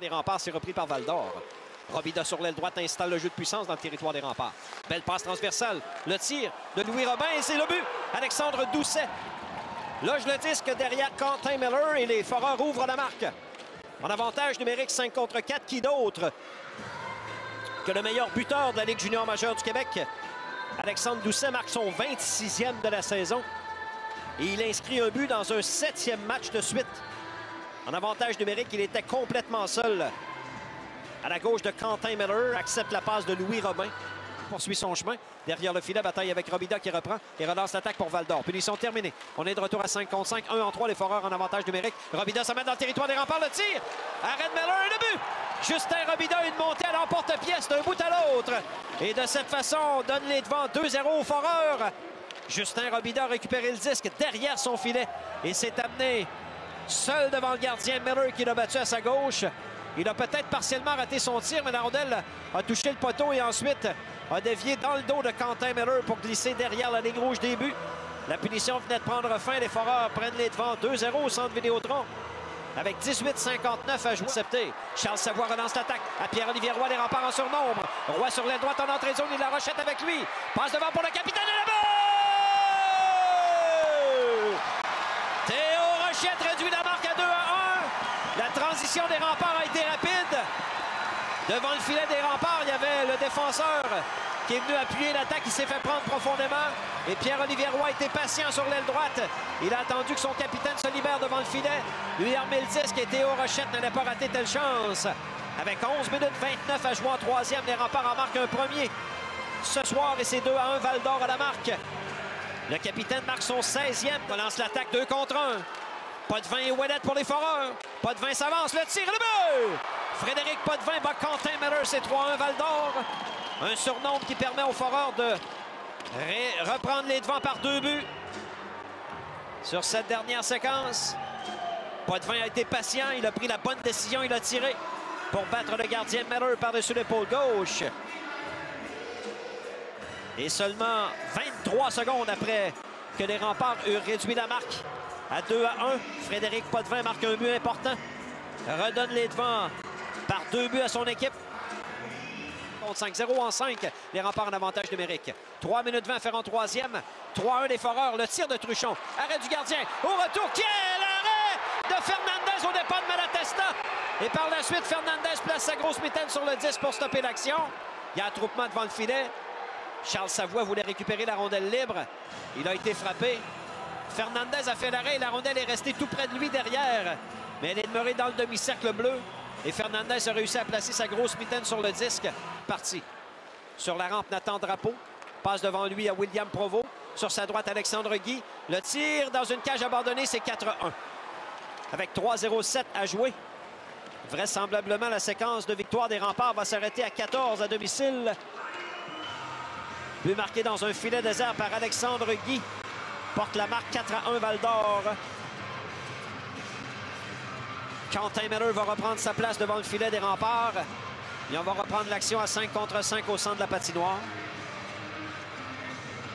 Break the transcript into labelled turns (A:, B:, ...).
A: des Remparts, c'est repris par Val-d'Or. Robida sur l'aile droite installe le jeu de puissance dans le territoire des Remparts. Belle passe transversale. Le tir de Louis Robin et c'est le but. Alexandre Doucet loge le disque derrière Quentin Miller et les Foreurs ouvrent la marque. En avantage numérique 5 contre 4, qui d'autre que le meilleur buteur de la Ligue junior majeure du Québec. Alexandre Doucet marque son 26e de la saison. Et il inscrit un but dans un 7e match de suite. En avantage numérique, il était complètement seul. À la gauche de Quentin Miller, accepte la passe de Louis Robin. Poursuit son chemin. Derrière le filet, bataille avec Robida qui reprend et relance l'attaque pour Val-d'Or. Punition terminée. On est de retour à 5 contre 5. 1 en 3, les Foreurs en avantage numérique. Robida se met dans le territoire des Remparts. Le tir. Arrête Miller et le but. Justin Robida, une montée à l'emporte-pièce d'un bout à l'autre. Et de cette façon, on donne les devants 2-0 aux Foreurs. Justin Robida a récupéré le disque derrière son filet et s'est amené seul devant le gardien Miller qui l'a battu à sa gauche. Il a peut-être partiellement raté son tir, mais la rondelle a touché le poteau et ensuite a dévié dans le dos de Quentin Miller pour glisser derrière la ligne rouge des buts. La punition venait de prendre fin. Les Foreurs prennent les devants 2-0 au centre Vidéotron. Avec 18,59 à jouer. Accepté. Charles Savoie relance l'attaque à Pierre-Olivier Roy, les Remparts en surnombre. Roy sur l'aile droite en entrée de zone, il la rechette avec lui. Passe devant pour le capitaine de la but! Théo Rochette réduit la marque à 2-1. La transition des Remparts a été rapide. Devant le filet des Remparts, il y avait le défenseur qui est venu appuyer l'attaque. Il s'est fait prendre profondément. Et Pierre-Olivier Roy était patient sur l'aile droite. Il a attendu que son capitaine se libère devant le filet. Lui a remis le disque et Théo Rochette n'allait pas rater telle chance. Avec 11 minutes 29 à jouer en troisième, les Remparts en marquent un premier ce soir et c'est 2-1, Val-d'Or à la marque. Le capitaine marque son 16e. Relance l'attaque 2 contre 1. Potvin et Ouellette pour les Foreurs. Potvin s'avance, le tir et le but! Frédéric Potvin bat Quentin Miller, c'est 3-1 Val-d'Or. Un surnombre qui permet aux Foreurs de reprendre les devants par 2 buts. Sur cette dernière séquence, Potvin a été patient, il a pris la bonne décision, il a tiré pour battre le gardien Miller par-dessus l'épaule gauche. Et seulement 23 secondes après que les Remparts eurent réduit la marque à 2-1, Frédéric Potvin marque un but important. Redonne les devants par 2 buts à son équipe. 5-0 en 5, les Remparts en avantage numérique. 3 minutes 20 à faire en troisième. 3-1 les Foreurs, le tir de Truchon. Arrêt du gardien. Au retour, quel arrêt de Fernandez au départ de Malatesta. Et par la suite, Fernandez place sa grosse mitaine sur le 10 pour stopper l'action. Il y a attroupement devant le filet. Charles Savoie voulait récupérer la rondelle libre. Il a été frappé. Fernandez a fait l'arrêt et la rondelle est restée tout près de lui derrière. Mais elle est demeurée dans le demi-cercle bleu. Et Fernandez a réussi à placer sa grosse mitaine sur le disque. Parti. Sur la rampe, Nathan Drapeau. Passe devant lui à William Provost. Sur sa droite, Alexandre Guy. Le tir dans une cage abandonnée, c'est 4-1. Avec 3-0-7 à jouer. Vraisemblablement, la séquence de victoire des Remparts va s'arrêter à 14 à domicile. But marqué dans un filet désert par Alexandre Guy. Porte la marque 4-1 Val-d'Or. Quentin Miller va reprendre sa place devant le filet des Remparts. Et on va reprendre l'action à 5 contre 5 au centre de la patinoire.